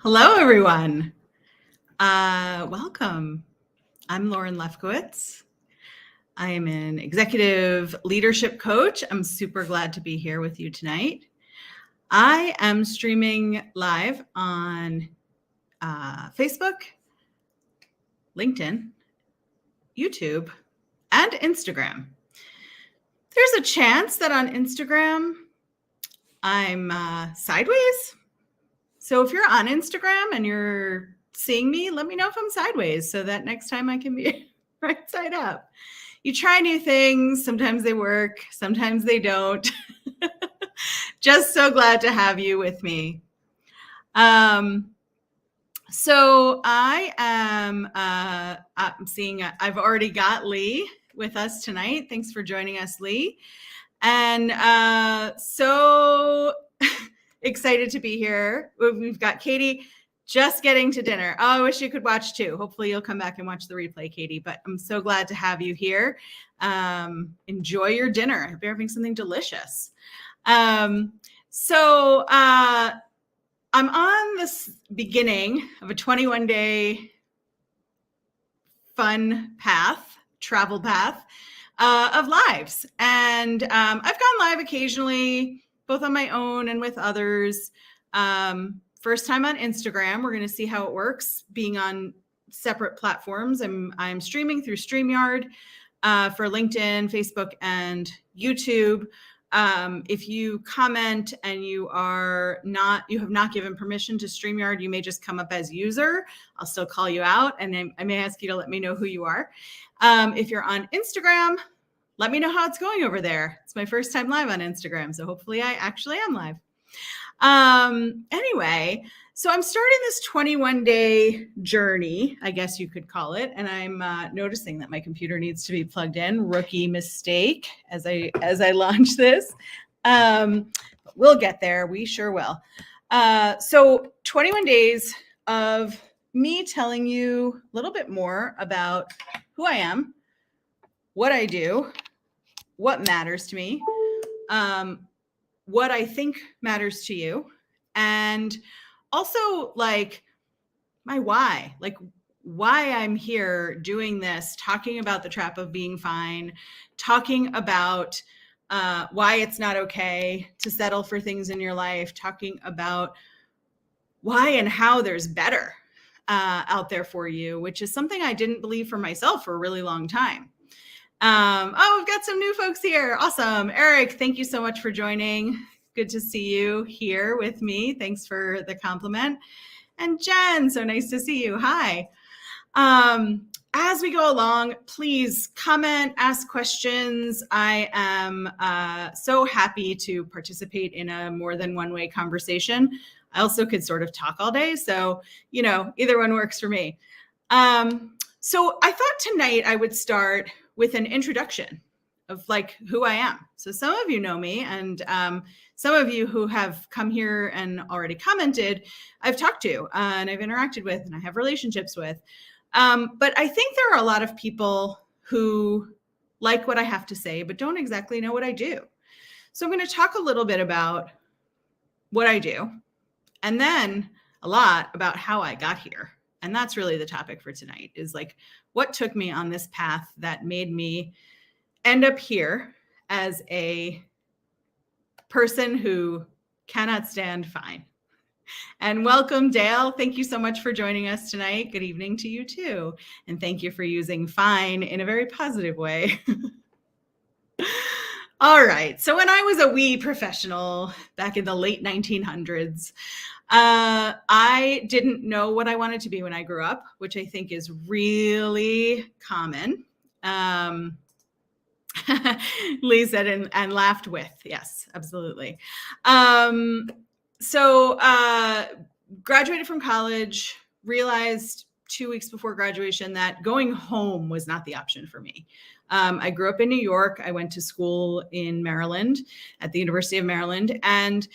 Hello, everyone. Welcome. I'm Lauren Lefkowitz. I am an executive leadership coach. I'm super glad to be here with you tonight. I am streaming live on Facebook, LinkedIn, YouTube, and Instagram. There's a chance that on Instagram I'm sideways. So if you're on Instagram and you're seeing me, let me know if I'm sideways so that next time I can be right side up. You try new things. Sometimes they work. Sometimes they don't. Just so glad to have you with me. So I am I'm seeing I've already got Lee with us tonight. Thanks for joining us, Lee. And so excited to be here. We've got Katie just getting to dinner. Oh, I wish you could watch too. Hopefully you'll come back and watch the replay, Katie, but I'm so glad to have you here. Enjoy your dinner. I hope you're having something delicious. I'm on this beginning of a 21-day fun path, travel path of lives. And I've gone live occasionally, both on my own and with others. First time on Instagram. We're going to see how it works being on separate platforms. I'm streaming through StreamYard for LinkedIn, Facebook, and YouTube. If you comment and you have not given permission to StreamYard, you may just come up as user. I'll still call you out, and I may ask you to let me know who you are. If you're on Instagram, let me know how it's going over there. It's my first time live on Instagram, so hopefully I actually am live. Anyway, so I'm starting this 21-day journey, I guess you could call it, and I'm noticing that my computer needs to be plugged in. Rookie mistake as I launch this. We'll get there. We sure will. So 21 days of me telling you a little bit more about who I am, what I do, what matters to me, what I think matters to you, and also like my why, like why I'm here doing this, talking about the trap of being fine, talking about why it's not okay to settle for things in your life, talking about why and how there's better out there for you, which is something I didn't believe for myself for a really long time. We've got some new folks here. Awesome. Eric, thank you so much for joining. Good to see you here with me. Thanks for the compliment. And Jen, so nice to see you. Hi. As we go along, please comment, ask questions. I am so happy to participate in a more than one way conversation. I also could sort of talk all day. So, either one works for me. So I thought tonight I would start with an introduction of like who I am. So some of you know me, and some of you who have come here and already commented, I've talked to and I've interacted with and I have relationships with. But I think there are a lot of people who like what I have to say, but don't exactly know what I do. So I'm going to talk a little bit about what I do, and then a lot about how I got here. And that's really the topic for tonight, is like what took me on this path that made me end up here as a person who cannot stand fine. And welcome, Dale. Thank you so much for joining us tonight. Good evening to you too. And thank you for using fine in a very positive way. All right. So when I was a wee professional back in the late 1900s, I didn't know what I wanted to be when I grew up, which I think is really common. Lee said and laughed with. Yes, absolutely. So graduated from college, realized 2 weeks before graduation that going home was not the option for me. I grew up in New York. I went to school in Maryland at the University of Maryland, and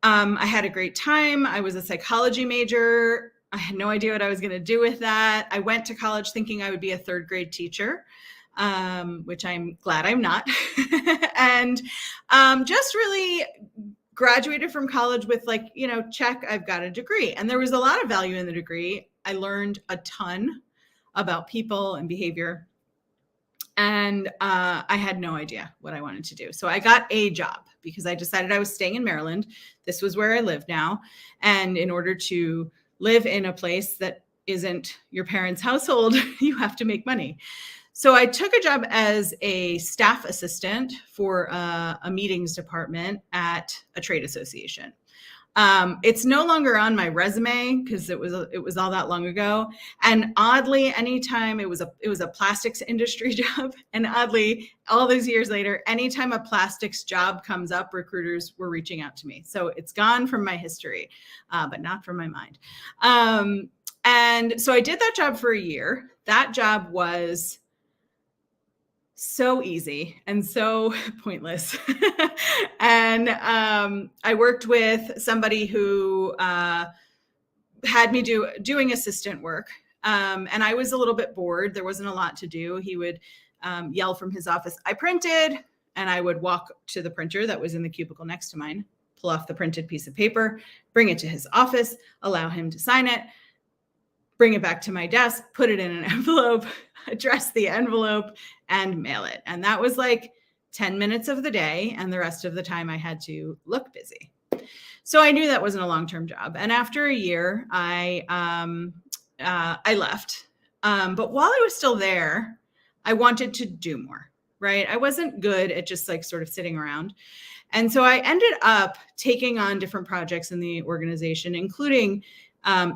I had a great time. I was a psychology major. I had no idea what I was going to do with that. I went to college thinking I would be a third grade teacher, which I'm glad I'm not. And just really graduated from college with like, check, I've got a degree. And there was a lot of value in the degree. I learned a ton about people and behavior. And I had no idea what I wanted to do. So I got a job because I decided I was staying in Maryland. This was where I live now. And in order to live in a place that isn't your parents' household, you have to make money. So I took a job as a staff assistant for a meetings department at a trade association. It's no longer on my resume because it was all that long ago. And oddly, anytime it was a plastics industry job, and oddly, all those years later, anytime a plastics job comes up, recruiters were reaching out to me. So it's gone from my history, but not from my mind. And so I did that job for a year. That job was so easy and so pointless. And I worked with somebody who had me doing assistant work. And I was a little bit bored. There wasn't a lot to do. He would yell from his office, "I printed," and I would walk to the printer that was in the cubicle next to mine, pull off the printed piece of paper, bring it to his office, allow him to sign it, bring it back to my desk, put it in an envelope, address the envelope, and mail it. And that was like 10 minutes of the day. And the rest of the time I had to look busy. So I knew that wasn't a long-term job. And after a year, I left. But while I was still there, I wanted to do more, right? I wasn't good at just like sort of sitting around. And so I ended up taking on different projects in the organization, including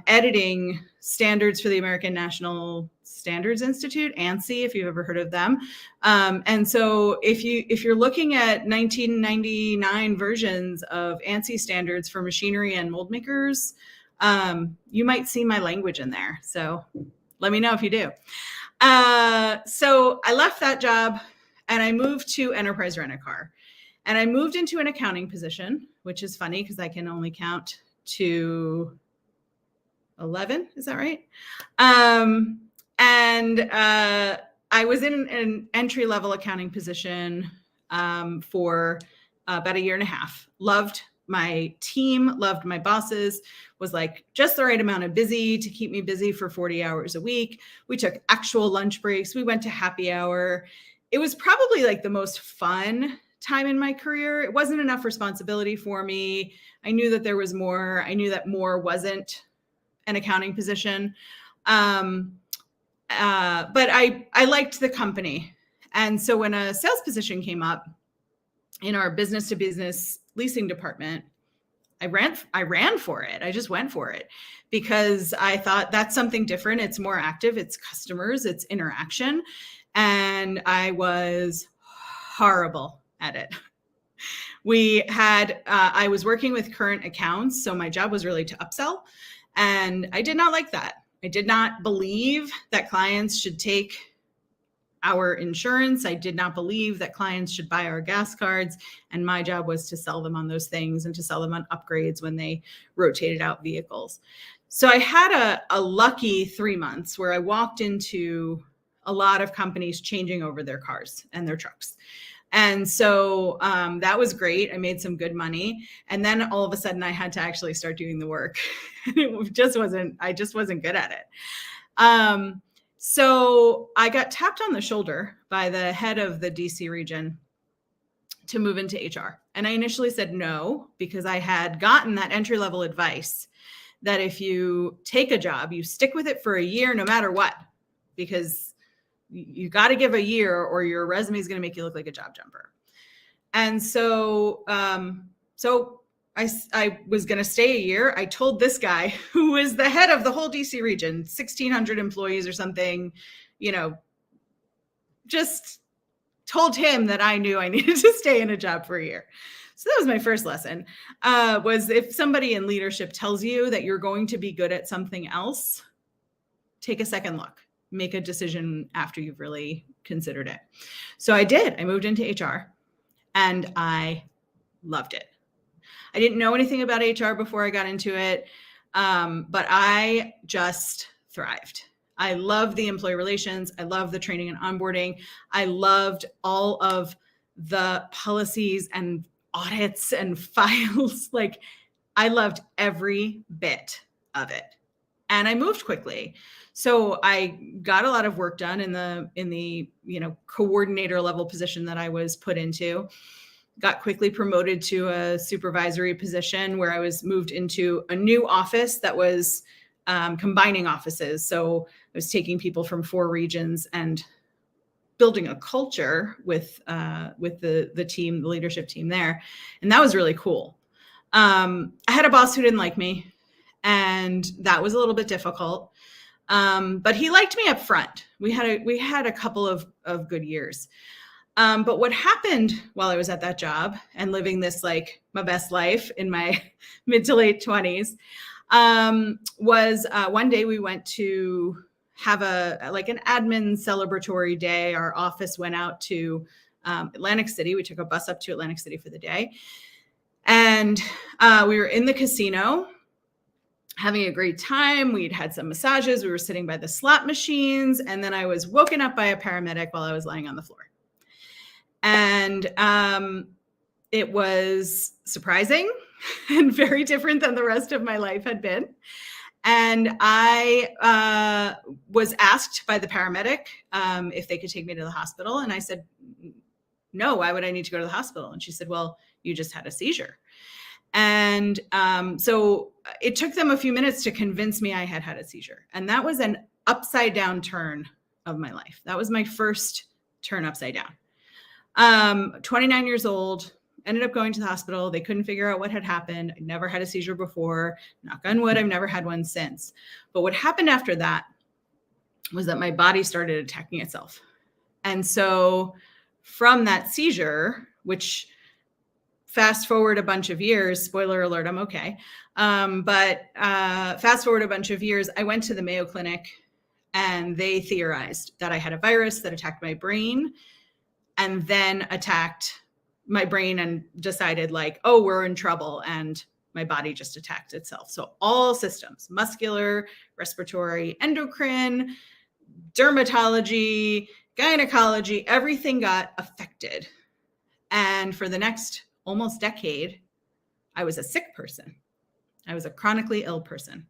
editing standards for the American National Standards Institute, ANSI, if you've ever heard of them. And so if you're looking at 1999 versions of ANSI standards for machinery and mold makers, you might see my language in there. So let me know if you do. So I left that job and I moved to Enterprise Rent-A-Car. And I moved into an accounting position, which is funny because I can only count to 11. Is that right? And I was in an entry-level accounting position for about a year and a half. Loved my team, loved my bosses, was like just the right amount of busy to keep me busy for 40 hours a week. We took actual lunch breaks. We went to happy hour. It was probably like the most fun time in my career. It wasn't enough responsibility for me. I knew that there was more. I knew that more wasn't an accounting position. But I liked the company. And so when a sales position came up in our business to business leasing department, I ran for it. I just went for it because I thought that's something different. It's more active. It's customers. It's interaction. And I was horrible at it. I was working with current accounts. So my job was really to upsell. And I did not like that. I did not believe that clients should take our insurance. I did not believe that clients should buy our gas cards. And my job was to sell them on those things and to sell them on upgrades when they rotated out vehicles. So I had a lucky 3 months where I walked into a lot of companies changing over their cars and their trucks. And so that was great. I made some good money. And then all of a sudden I had to actually start doing the work. I just wasn't good at it. So I got tapped on the shoulder by the head of the DC region to move into HR. And I initially said no, because I had gotten that entry-level advice that if you take a job, you stick with it for a year, no matter what, because you got to give a year or your resume is going to make you look like a job jumper. And so, I was going to stay a year. I told this guy who was the head of the whole DC region, 1,600 employees or something, just told him that I knew I needed to stay in a job for a year. So that was my first lesson, was if somebody in leadership tells you that you're going to be good at something else, take a second look, make a decision after you've really considered it. So I did. I moved into HR and I loved it. I didn't know anything about HR before I got into it, but I just thrived. I loved the employee relations. I loved the training and onboarding. I loved all of the policies and audits and files. Like, I loved every bit of it. And I moved quickly. So I got a lot of work done in the coordinator level position that I was put into. Got quickly promoted to a supervisory position where I was moved into a new office that was combining offices. So I was taking people from 4 regions and building a culture with the team, the leadership team there. And that was really cool. I had a boss who didn't like me, and that was a little bit difficult. But he liked me up front. We had a couple of good years. But what happened while I was at that job and living this, like, my best life in my mid to late 20s, was one day we went to have an admin celebratory day. Our office went out to Atlantic City. We took a bus up to Atlantic City for the day. And we were in the casino having a great time. We'd had some massages. We were sitting by the slot machines. And then I was woken up by a paramedic while I was lying on the floor. And it was surprising and very different than the rest of my life had been. And I was asked by the paramedic if they could take me to the hospital. And I said, no, why would I need to go to the hospital? And she said, well, you just had a seizure. And so it took them a few minutes to convince me I had had a seizure. And that was an upside down turn of my life. That was my first turn upside down. 29 years old, ended up going to the hospital. They couldn't figure out what had happened. I never had a seizure before. Knock on wood, I've never had one since. But what happened after that was that my body started attacking itself. And so from that seizure, which fast forward a bunch of years, spoiler alert, I'm okay. But fast forward a bunch of years, I went to the Mayo Clinic and they theorized that I had a virus that attacked my brain and then attacked my brain and decided, like, oh, we're in trouble. And my body just attacked itself. So all systems, muscular, respiratory, endocrine, dermatology, gynecology, everything got affected. And for the next almost decade, I was a sick person. I was a chronically ill person.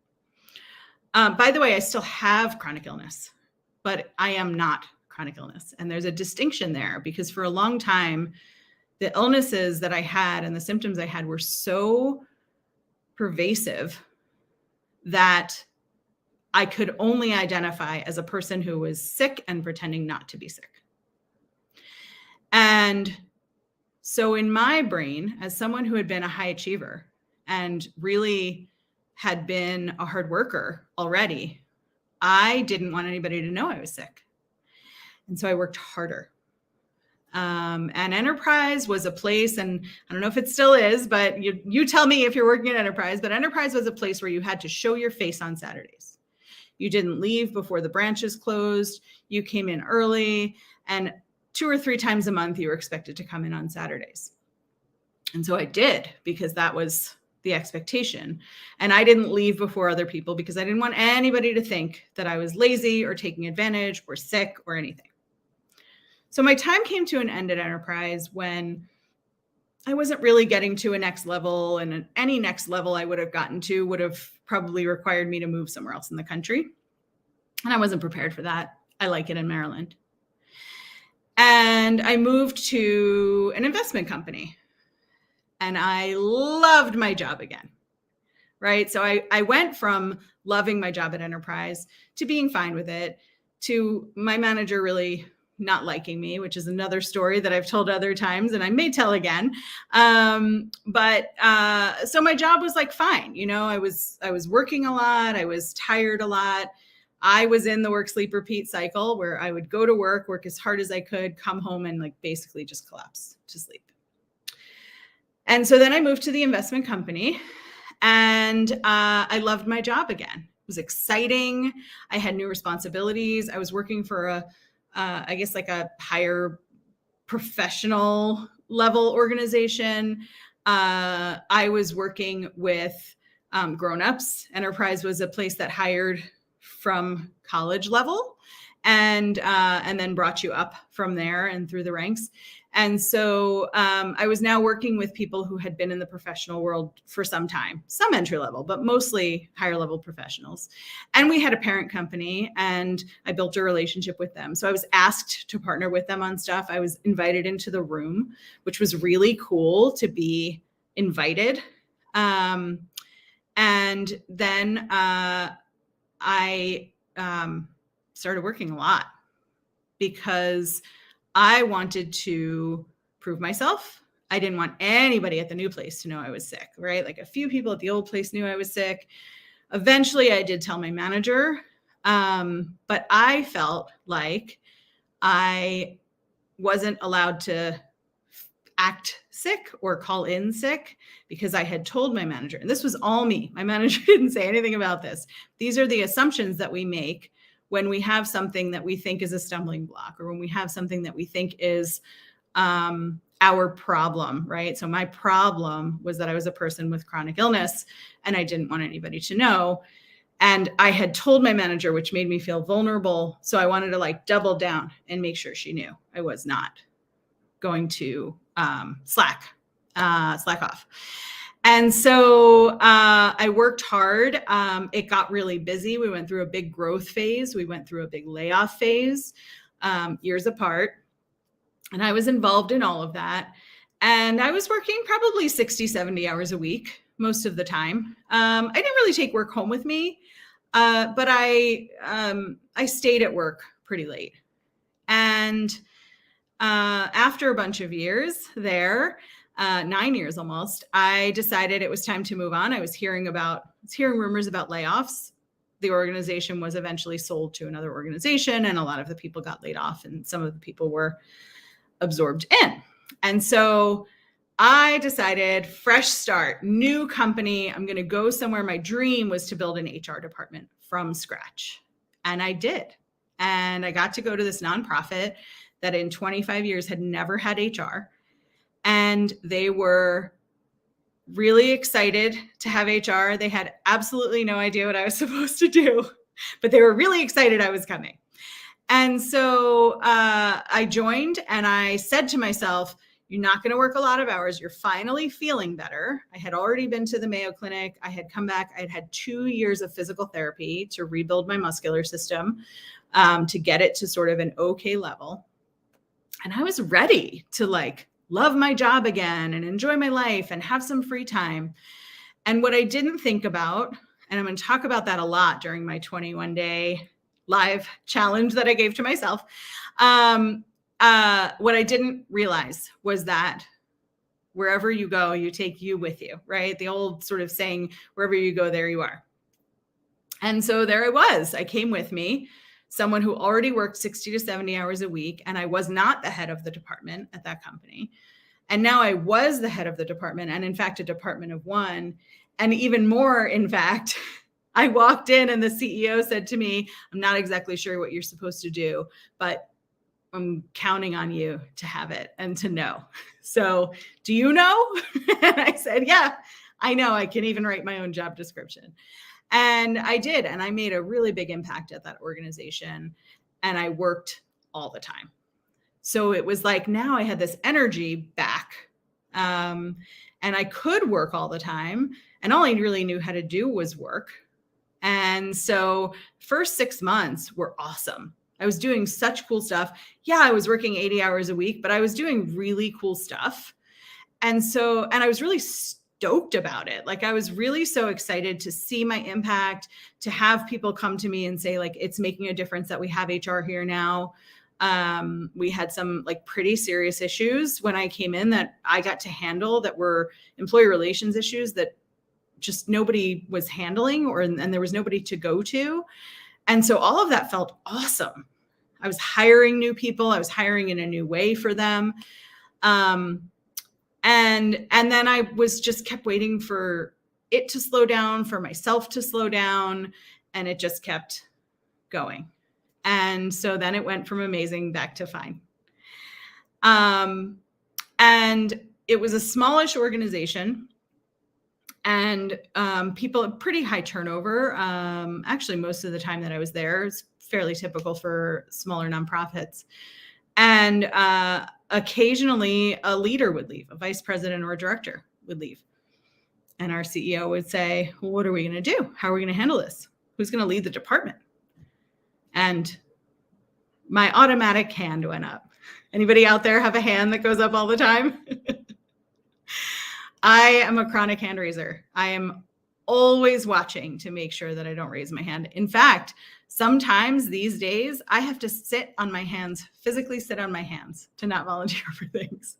By the way, I still have chronic illness, but I am not chronic illness. And there's a distinction there because for a long time, the illnesses that I had and the symptoms I had were so pervasive that I could only identify as a person who was sick and pretending not to be sick. And so in my brain, as someone who had been a high achiever and really had been a hard worker already, I didn't want anybody to know I was sick. And so I worked harder. And Enterprise was a place, and I don't know if it still is, but you tell me if you're working at Enterprise, but Enterprise was a place where you had to show your face on Saturdays. You didn't leave before the branches closed. You came in early, and 2 or 3 times a month, you were expected to come in on Saturdays. And so I did, because that was the expectation. And I didn't leave before other people because I didn't want anybody to think that I was lazy or taking advantage or sick or anything. So my time came to an end at Enterprise when I wasn't really getting to a next level, and any next level I would have gotten to would have probably required me to move somewhere else in the country. And I wasn't prepared for that. I like it in Maryland. And I moved to an investment company and I loved my job again, right? So I went from loving my job at Enterprise to being fine with it, to my manager really not liking me, which is another story that I've told other times and I may tell again. But so my job was like fine. You know, I was working a lot. I was tired a lot. I was in the work, sleep, repeat cycle where I would go to work as hard as I could, come home and like basically just collapse to sleep. And so then I moved to the investment company and I loved my job again. It was exciting. I had new responsibilities. I was working for I guess like a higher professional level organization. I was working with grown-ups. Enterprise was a place that hired from college level. and then brought you up from there and through the ranks. And so I was now working with people who had been in the professional world for some time, some entry level, but mostly higher level professionals. And we had a parent company, and I built a relationship with them. So I was asked to partner with them on stuff. I was invited into the room, which was really cool to be invited. And then I started working a lot because I wanted to prove myself. I didn't want anybody at the new place to know I was sick, right? Like a few people at the old place knew I was sick. Eventually, I did tell my manager, but I felt like I wasn't allowed to act sick or call in sick because I had told my manager, and this was all me. My manager didn't say anything about this. These are the assumptions that we make when we have something that we think is a stumbling block, or when we have something that we think is our problem, right? So my problem was that I was a person with chronic illness, and I didn't want anybody to know. And I had told my manager, which made me feel vulnerable. So I wanted to like double down and make sure she knew I was not going to slack off. And so I worked hard. It got really busy. We went through a big growth phase. We went through a big layoff phase, years apart. And I was involved in all of that. And I was working probably 60, 70 hours a week most of the time. I didn't really take work home with me, but I stayed at work pretty late. And after a bunch of years there, 9 years almost, I decided it was time to move on. I was hearing rumors about layoffs. The organization was eventually sold to another organization, and a lot of the people got laid off, and some of the people were absorbed in. And so I decided, fresh start, new company. I'm going to go somewhere. My dream was to build an HR department from scratch. And I did. And I got to go to this nonprofit that in 25 years had never had HR. And they were really excited to have HR. They had absolutely no idea what I was supposed to do, but they were really excited I was coming. And so I joined, and I said to myself, you're not going to work a lot of hours. You're finally feeling better. I had already been to the Mayo Clinic. I had come back. I had 2 years of physical therapy to rebuild my muscular system, to get it to sort of an okay level. And I was ready to like love my job again and enjoy my life and have some free time. And what I didn't think about, and I'm going to talk about that a lot during my 21-day live challenge that I gave to myself. What I didn't realize was that wherever you go, you take you with you, right? The old sort of saying, wherever you go, there you are. And so there I was. I came with me, someone who already worked 60 to 70 hours a week, and I was not the head of the department at that company. And now I was the head of the department, and in fact, a department of one. And even more, in fact, I walked in and the CEO said to me, I'm not exactly sure what you're supposed to do, but I'm counting on you to have it and to know. So do you know? And I said, yeah, I know. I can even write my own job description. And I did. And I made a really big impact at that organization. And I worked all the time. So it was like, now I had this energy back. And I could work all the time. And all I really knew how to do was work. And so first 6 months were awesome. I was doing such cool stuff. Yeah, I was working 80 hours a week, but I was doing really cool stuff. And I was really stoked about it. Like I was really so excited to see my impact, to have people come to me and say like, it's making a difference that we have HR here now. We had some like pretty serious issues when I came in that I got to handle that were employee relations issues that just nobody was handling and there was nobody to go to. And so all of that felt awesome. I was hiring new people. I was hiring in a new way for them. And then I was just kept waiting for it to slow down, for myself to slow down. And it just kept going. And so then it went from amazing back to fine. And it was a smallish organization. And people, pretty high turnover. Actually, most of the time that I was there, it's fairly typical for smaller nonprofits. And occasionally a leader would leave, a vice president or a director would leave. And our CEO would say, well, what are we going to do? How are we going to handle this? Who's going to lead the department? And my automatic hand went up. Anybody out there have a hand that goes up all the time? I am a chronic hand raiser. I am always watching to make sure that I don't raise my hand. In fact, sometimes these days I have to sit on my hands, physically sit on my hands to not volunteer for things.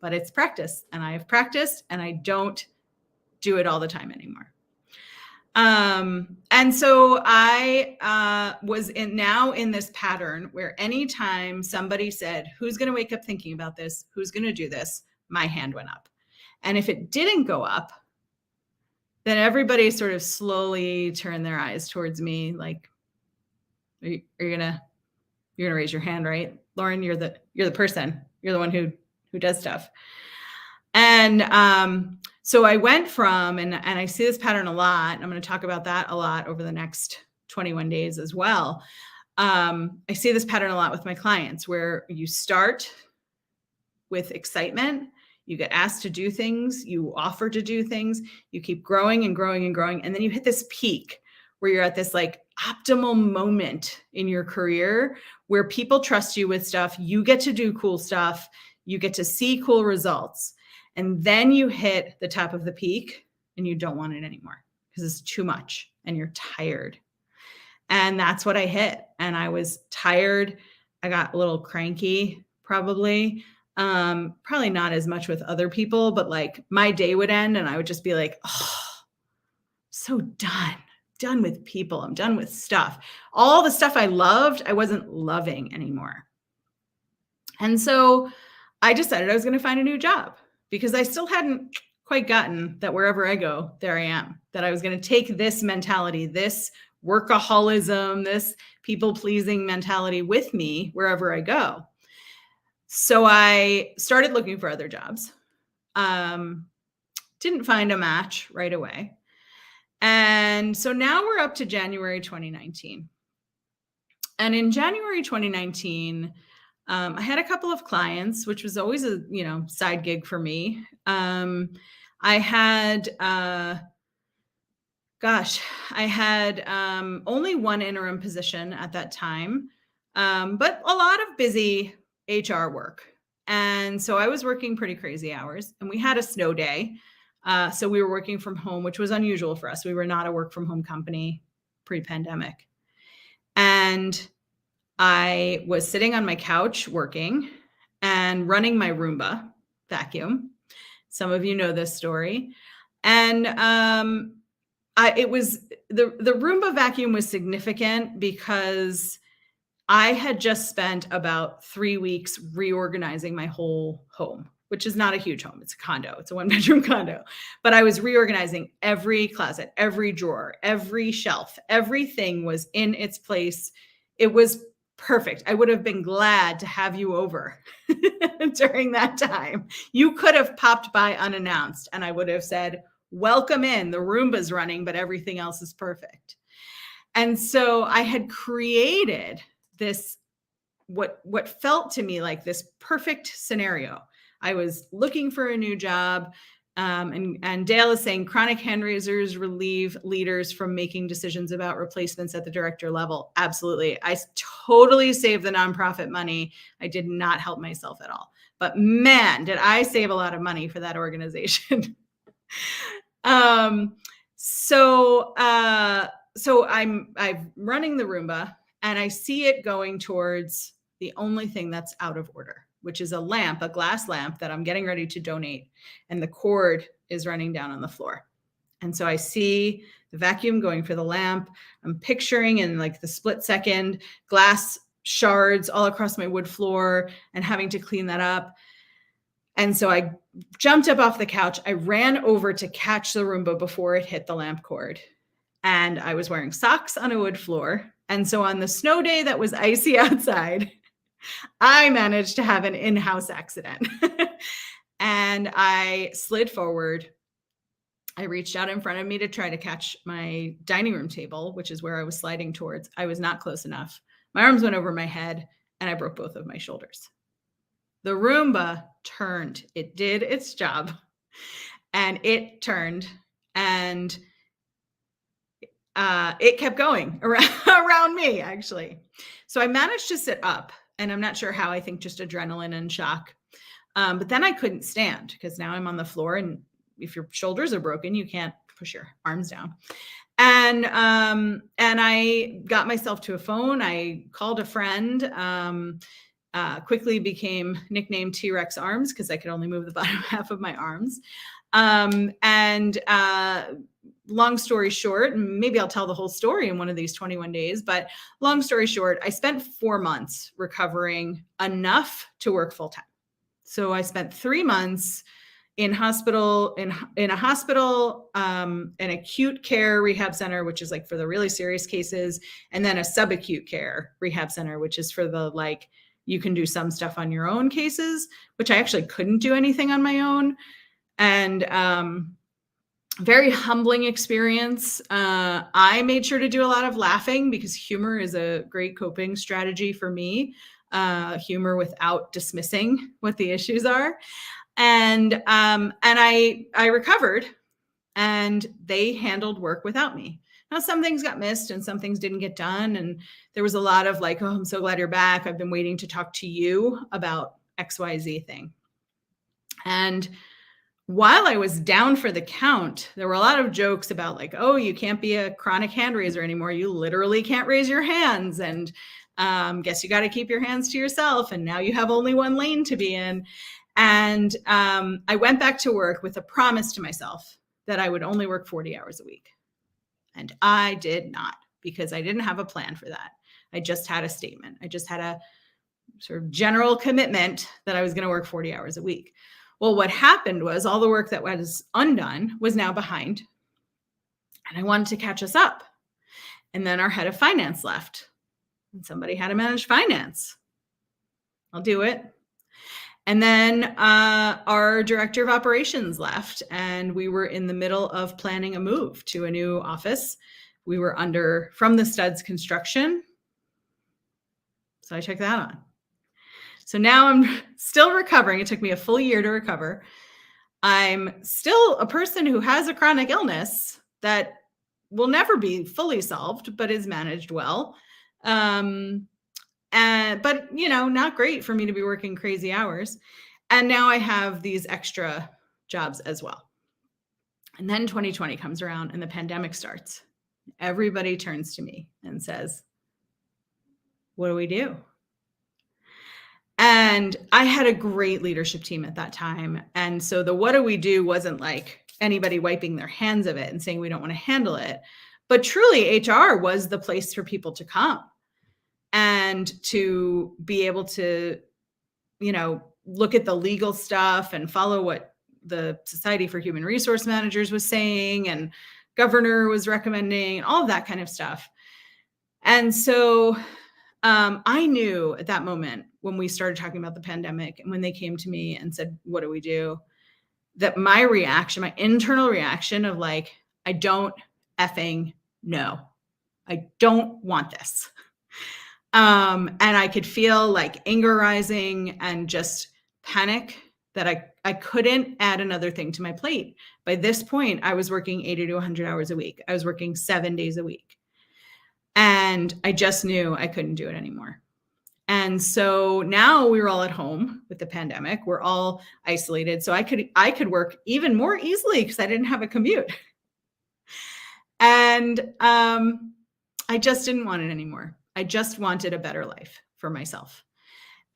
But it's practice, and I have practiced, and I don't do it all the time anymore. And so I was now in this pattern where anytime somebody said, who's going to wake up thinking about this? Who's going to do this? My hand went up. And if it didn't go up, then everybody sort of slowly turned their eyes towards me, like, you're gonna raise your hand, right? Lauren, you're the person. You're the one who does stuff. And so I went from, and I see this pattern a lot. I'm going to talk about that a lot over the next 21 days as well. I see this pattern a lot with my clients, where you start with excitement, you get asked to do things, you offer to do things, you keep growing and growing and growing, and then you hit this peak where you're at this like optimal moment in your career where people trust you with stuff, you get to do cool stuff, you get to see cool results. And then you hit the top of the peak and you don't want it anymore because it's too much and you're tired. And that's what I hit. And I was tired. I got a little cranky, probably not as much with other people, but like my day would end and I would just be like, oh, so done with people. I'm done with stuff. All the stuff I loved, I wasn't loving anymore. And so I decided I was going to find a new job, because I still hadn't quite gotten that wherever I go, there I am, that I was going to take this mentality, this workaholism, this people-pleasing mentality with me wherever I go. So I started looking for other jobs. Didn't find a match right away. And so now we're up to January 2019. And in January 2019, I had a couple of clients, which was always a side gig for me. I had only one interim position at that time, but a lot of busy HR work. And so I was working pretty crazy hours, and we had a snow day. So we were working from home, which was unusual for us. We were not a work from home company pre-pandemic. And I was sitting on my couch working and running my Roomba vacuum. Some of you know this story. And it was the Roomba vacuum was significant because I had just spent about 3 weeks reorganizing my whole home, which is not a huge home. It's a condo. It's a 1-bedroom condo. But I was reorganizing every closet, every drawer, every shelf. Everything was in its place. It was perfect. I would have been glad to have you over during that time. You could have popped by unannounced and I would have said, welcome in. The Roomba's running, but everything else is perfect. And so I had created this, what felt to me like this perfect scenario. I was looking for a new job. And Dale is saying chronic hand raisers relieve leaders from making decisions about replacements at the director level. Absolutely. I totally saved the nonprofit money. I did not help myself at all. But man, did I save a lot of money for that organization. So I'm running the Roomba and I see it going towards the only thing that's out of order, which is a lamp, a glass lamp that I'm getting ready to donate. And the cord is running down on the floor. And so I see the vacuum going for the lamp. I'm picturing in like the split second glass shards all across my wood floor and having to clean that up. And so I jumped up off the couch. I ran over to catch the Roomba before it hit the lamp cord. And I was wearing socks on a wood floor. And so on the snow day that was icy outside, I managed to have an in-house accident. And I slid forward I reached out in front of me to try to catch my dining room table, which is where I was sliding towards. I was not close enough. My arms went over my head and I broke both of my shoulders. The Roomba turned. It did its job and it turned, and it kept going around me, actually. So I managed to sit up, and I'm not sure how. I think just adrenaline and shock. But then I couldn't stand because now I'm on the floor, and if your shoulders are broken, you can't push your arms down. And I got myself to a phone. I called a friend. Quickly became nicknamed T-Rex arms because I could only move the bottom half of my arms. Long story short, maybe I'll tell the whole story in one of these 21 days, but long story short, I spent 4 months recovering enough to work full time. So I spent 3 months in hospital, in a hospital, an acute care rehab center, which is like for the really serious cases, and then a subacute care rehab center, which is for the like, you can do some stuff on your own cases, which I actually couldn't do anything on my own. And very humbling experience. I made sure to do a lot of laughing because humor is a great coping strategy for me. Humor without dismissing what the issues are. And I recovered, and they handled work without me. Now, some things got missed and some things didn't get done. And there was a lot of like, oh, I'm so glad you're back. I've been waiting to talk to you about XYZ thing. And while I was down for the count, there were a lot of jokes about like, oh, you can't be a chronic hand raiser anymore. You literally can't raise your hands. And guess you got to keep your hands to yourself. And now you have only one lane to be in. And I went back to work with a promise to myself that I would only work 40 hours a week. And I did not, because I didn't have a plan for that. I just had a statement. I just had a sort of general commitment that I was going to work 40 hours a week. Well, what happened was all the work that was undone was now behind, and I wanted to catch us up. And then our head of finance left, and somebody had to manage finance. I'll do it. And then our director of operations left, and we were in the middle of planning a move to a new office. We were from the studs construction. So I took that on. So now I'm still recovering. It took me a full year to recover. I'm still a person who has a chronic illness that will never be fully solved, but is managed well. But not great for me to be working crazy hours. And now I have these extra jobs as well. And then 2020 comes around and the pandemic starts. Everybody turns to me and says, what do we do? And I had a great leadership team at that time. And so the what do we do wasn't like anybody wiping their hands of it and saying we don't want to handle it. But truly, HR was the place for people to come and to be able to, look at the legal stuff and follow what the Society for Human Resource Managers was saying and governor was recommending and all of that kind of stuff. And so I knew at that moment when we started talking about the pandemic and when they came to me and said, what do we do? That my reaction, my internal reaction of like, I don't effing know. I don't want this. And I could feel like anger rising and just panic that I couldn't add another thing to my plate. By this point, I was working 80 to 100 hours a week. I was working 7 days a week. And I just knew I couldn't do it anymore. And so now we were all at home with the pandemic. We're all isolated. So I could work even more easily because I didn't have a commute. And I just didn't want it anymore. I just wanted a better life for myself.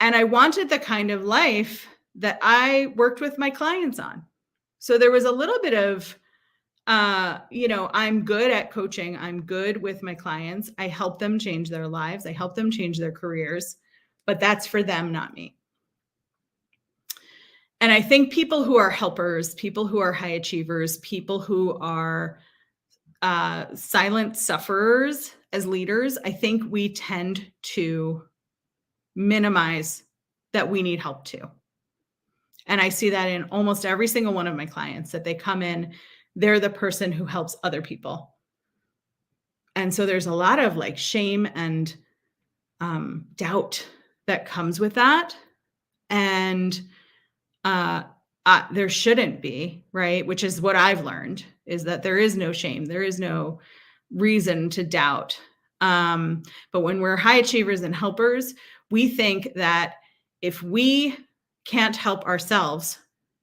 And I wanted the kind of life that I worked with my clients on. So there was a little bit of, I'm good at coaching. I'm good with my clients. I help them change their lives. I help them change their careers, but that's for them, not me. And I think people who are helpers, people who are high achievers, people who are silent sufferers as leaders, I think we tend to minimize that we need help too. And I see that in almost every single one of my clients, that they come in they're the person who helps other people. And so there's a lot of like shame and doubt that comes with that. And there shouldn't be, right? Which is what I've learned, is that there is no shame. There is no reason to doubt. But when we're high achievers and helpers, we think that if we can't help ourselves,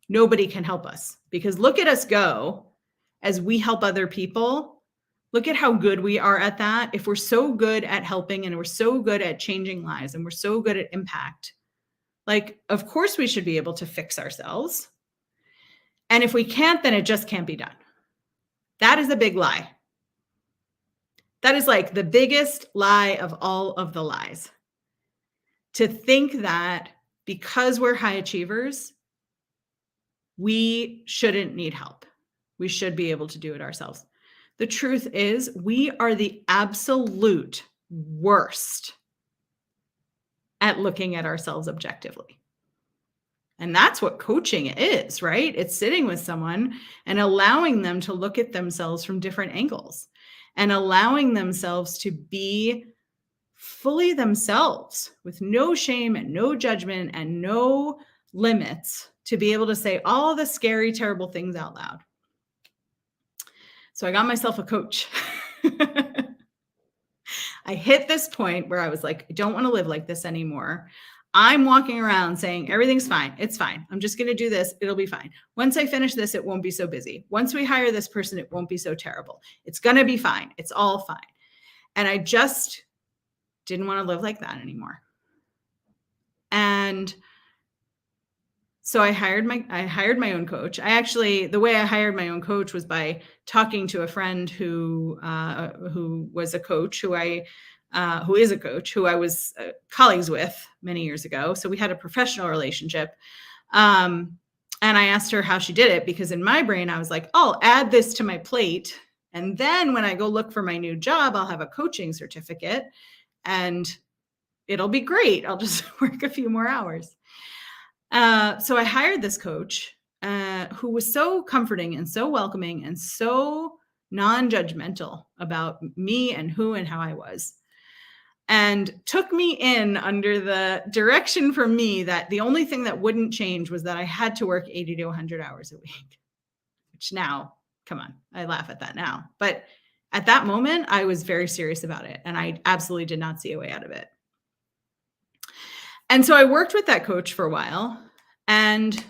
nobody can help us. Because look at us go as we help other people. Look at how good we are at that. If we're so good at helping and we're so good at changing lives and we're so good at impact, like, of course we should be able to fix ourselves. And if we can't, then it just can't be done. That is a big lie. That is like the biggest lie of all of the lies. To think that because we're high achievers, we shouldn't need help. We should be able to do it ourselves. The truth is, we are the absolute worst at looking at ourselves objectively. And that's what coaching is, right? It's sitting with someone and allowing them to look at themselves from different angles and allowing themselves to be fully themselves with no shame and no judgment and no limits, to be able to say all the scary, terrible things out loud. So I got myself a coach. I hit this point where I was like, I don't want to live like this anymore. I'm walking around saying, everything's fine. It's fine. I'm just going to do this. It'll be fine. Once I finish this, it won't be so busy. Once we hire this person, it won't be so terrible. It's going to be fine. It's all fine. And I just didn't want to live like that anymore. And so I hired my own coach. The way I hired my own coach was by talking to a friend who was a coach, who is a coach, who I was colleagues with many years ago. So we had a professional relationship. And I asked her how she did it, because in my brain, I was like, I'll add this to my plate. And then when I go look for my new job, I'll have a coaching certificate and it'll be great. I'll just work a few more hours. So I hired this coach who was so comforting and so welcoming and so non-judgmental about me and who and how I was, and took me in under the direction for me that the only thing that wouldn't change was that I had to work 80 to 100 hours a week, which now, come on, I laugh at that now. But at that moment, I was very serious about it, and I absolutely did not see a way out of it. And so I worked with that coach for a while and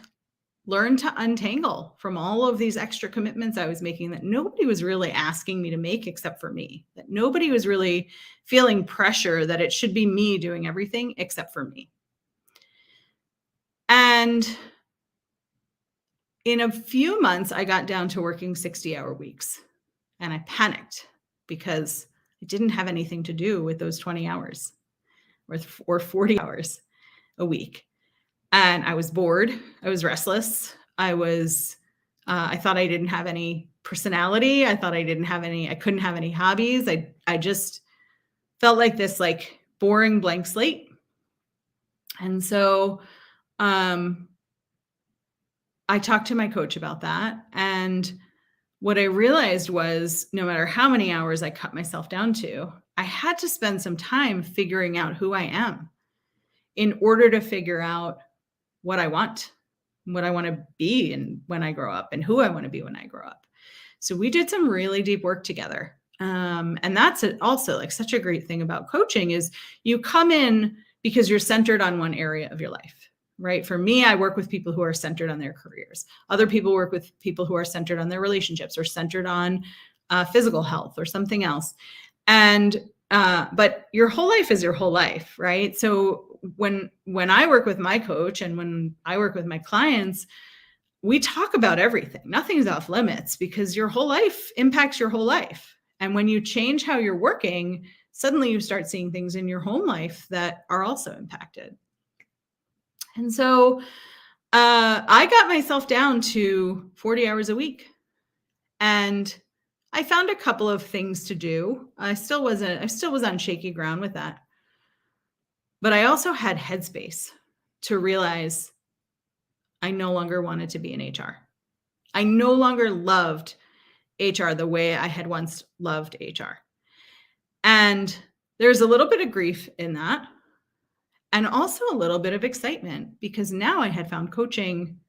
learned to untangle from all of these extra commitments I was making that nobody was really asking me to make except for me, that nobody was really feeling pressure that it should be me doing everything except for me. And in a few months, I got down to working 60-hour weeks, and I panicked because I didn't have anything to do with those 20 hours or 40 hours a week. And I was bored. I was restless. I thought I didn't have any personality. I thought I couldn't have any hobbies. I just felt like this like boring blank slate. And so I talked to my coach about that. And what I realized was, no matter how many hours I cut myself down to, I had to spend some time figuring out who I am in order to figure out what I want to be and when I grow up, and who I want to be when I grow up. So we did some really deep work together. And that's also like such a great thing about coaching, is you come in because you're centered on one area of your life, right? For me, I work with people who are centered on their careers. Other people work with people who are centered on their relationships or centered on physical health or something else. And but your whole life is your whole life, right? So when I work with my coach and when I work with my clients, we talk about everything. Nothing's off limits, because your whole life impacts your whole life. And when you change how you're working, suddenly you start seeing things in your home life that are also impacted. And so I got myself down to 40 hours a week, and I found a couple of things to do. I still was on shaky ground with that. But I also had headspace to realize I no longer wanted to be in HR. I no longer loved HR the way I had once loved HR. And there's a little bit of grief in that, and also a little bit of excitement, because now I had found coaching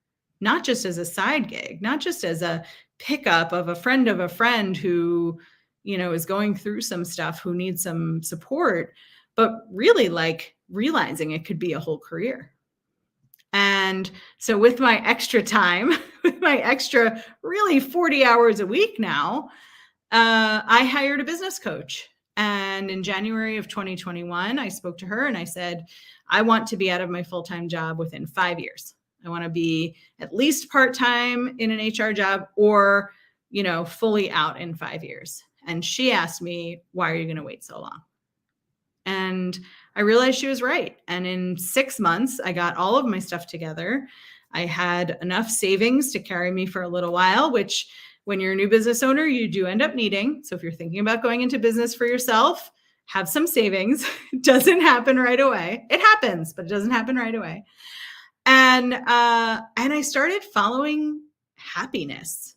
not just as a side gig, not just as a pickup of a friend who, is going through some stuff, who needs some support, but really like realizing it could be a whole career. And so with my extra time, with my extra really 40 hours a week now, I hired a business coach. And in January of 2021, I spoke to her and I said, I want to be out of my full-time job within 5 years. I want to be at least part-time in an HR job, or, fully out in 5 years. And she asked me, why are you going to wait so long? And I realized she was right. And in 6 months, I got all of my stuff together. I had enough savings to carry me for a little while, which when you're a new business owner, you do end up needing. So if you're thinking about going into business for yourself, have some savings. It doesn't happen right away. It happens, but it doesn't happen right away. And I started following happiness,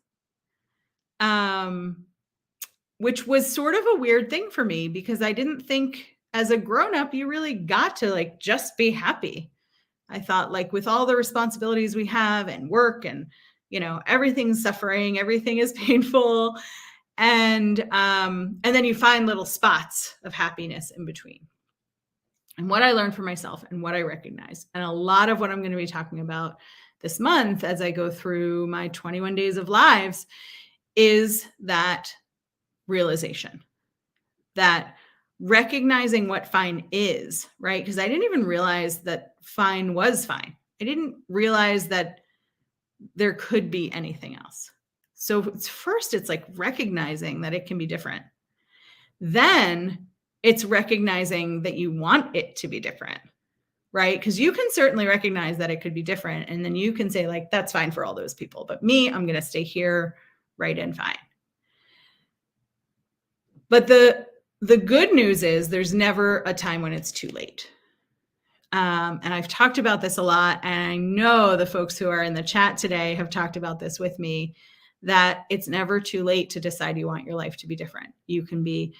which was sort of a weird thing for me, because I didn't think as a grown-up you really got to like just be happy. I thought, like, with all the responsibilities we have and work and everything's suffering, everything is painful, and then you find little spots of happiness in between. And what I learned for myself and what I recognize, and a lot of what I'm going to be talking about this month as I go through my 21 days of lives, is that realization, that recognizing what fine is, right? Because I didn't even realize that fine was fine. I didn't realize that there could be anything else. So first, it's like recognizing that it can be different. Then it's recognizing that you want it to be different, right? Because you can certainly recognize that it could be different. And then you can say, like, that's fine for all those people. But me, I'm going to stay here, right and fine. But the good news is there's never a time when it's too late. And I've talked about this a lot, and I know the folks who are in the chat today have talked about this with me, that it's never too late to decide you want your life to be different. You can be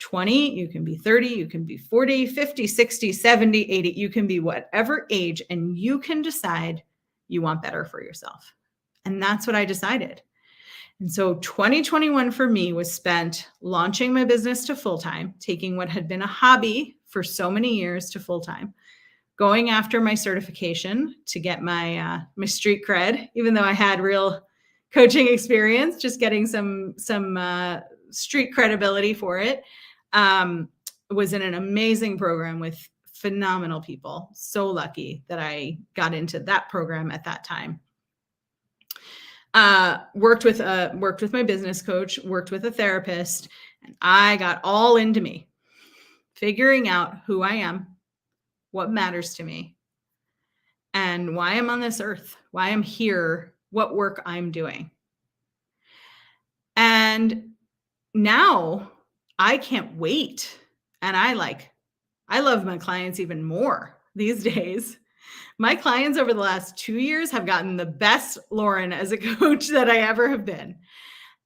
20, you can be 30, you can be 40, 50, 60, 70, 80, you can be whatever age, and you can decide you want better for yourself. And that's what I decided. And so 2021 for me was spent launching my business to full-time, taking what had been a hobby for so many years to full-time, going after my certification to get my street cred, even though I had real coaching experience, just getting some street credibility for it. Was in an amazing program with phenomenal people. So lucky that I got into that program at that time. Worked with my business coach, worked with a therapist, and I got all into me, figuring out who I am, what matters to me, and why I'm on this earth, why I'm here, what work I'm doing. And now I can't wait. And I love my clients even more these days. My clients over the last 2 years have gotten the best Lauren as a coach that I ever have been.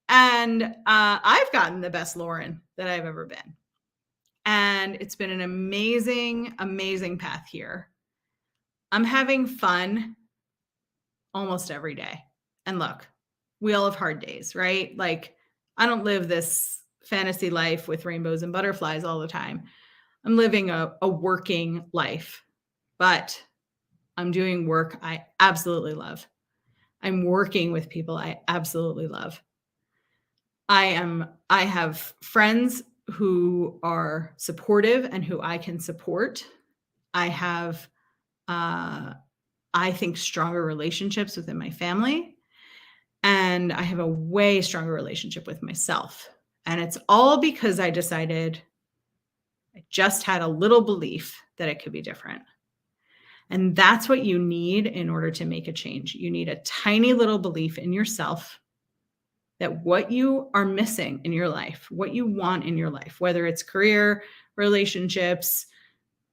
And I've gotten the best Lauren that I've ever been. And it's been an amazing, amazing path here. I'm having fun almost every day. And look, we all have hard days, right? Like, I don't live this fantasy life with rainbows and butterflies all the time. I'm living a working life, but I'm doing work I absolutely love. I'm working with people I absolutely love. I have friends who are supportive and who I can support. I have, I think, stronger relationships within my family. And I have a way stronger relationship with myself. And it's all because I decided I just had a little belief that it could be different. And that's what you need in order to make a change. You need a tiny little belief in yourself that what you are missing in your life, what you want in your life, whether it's career, relationships,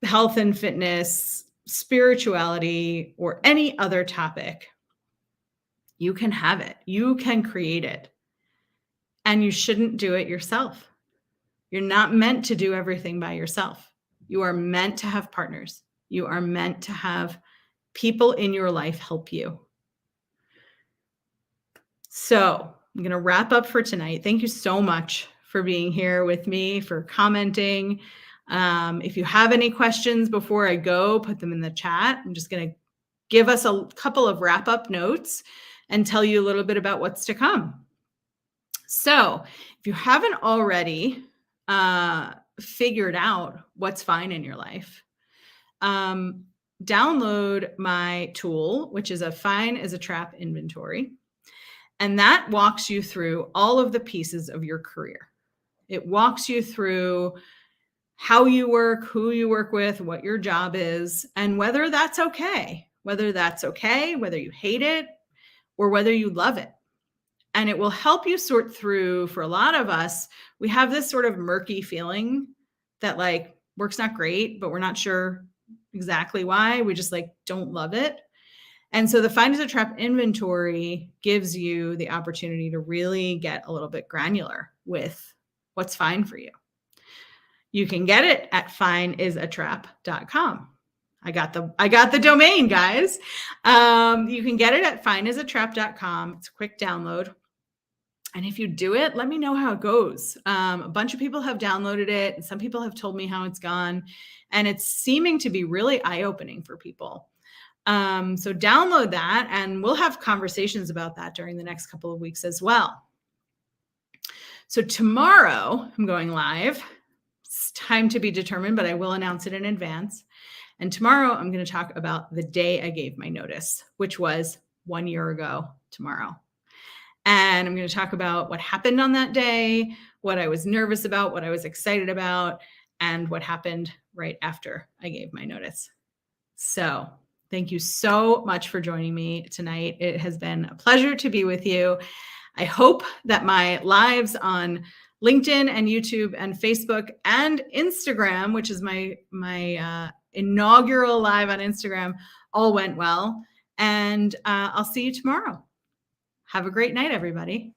health and fitness, spirituality, or any other topic, you can have it. You can create it. and you shouldn't do it yourself. You're not meant to do everything by yourself. You are meant to have partners. You are meant to have people in your life help you. So I'm going to wrap up for tonight. Thank you so much for being here with me, for commenting. If you have any questions before I go, put them in the chat. I'm just going to give us a couple of wrap-up notes and tell you a little bit about what's to come. So if you haven't already figured out what's fine in your life, download my tool, which is a Fine as a Trap inventory. And that walks you through all of the pieces of your career. It walks you through how you work, who you work with, what your job is, and whether that's okay, whether you hate it, or whether you love it. And it will help you sort through, for a lot of us, we have this sort of murky feeling that like work's not great, but we're not sure exactly why. We just like don't love it. And so the Fine as a Trap inventory gives you the opportunity to really get a little bit granular with what's fine for you. You can get it at fineasatrap.com. I got the domain, guys. You can get it at fineasatrap.com. It's a quick download. And if you do it, let me know how it goes. A bunch of people have downloaded it, and some people have told me how it's gone. And it's seeming to be really eye-opening for people. So download that, and we'll have conversations about that during the next couple of weeks as well. So tomorrow I'm going live. It's time to be determined, but I will announce it in advance. And tomorrow I'm going to talk about the day I gave my notice, which was 1 year ago tomorrow. And I'm going to talk about what happened on that day, what I was nervous about, what I was excited about, and what happened right after I gave my notice. So thank you so much for joining me tonight. It has been a pleasure to be with you. I hope that my lives on LinkedIn and YouTube and Facebook and Instagram, which is my inaugural live on Instagram, all went well. And I'll see you tomorrow. Have a great night, everybody.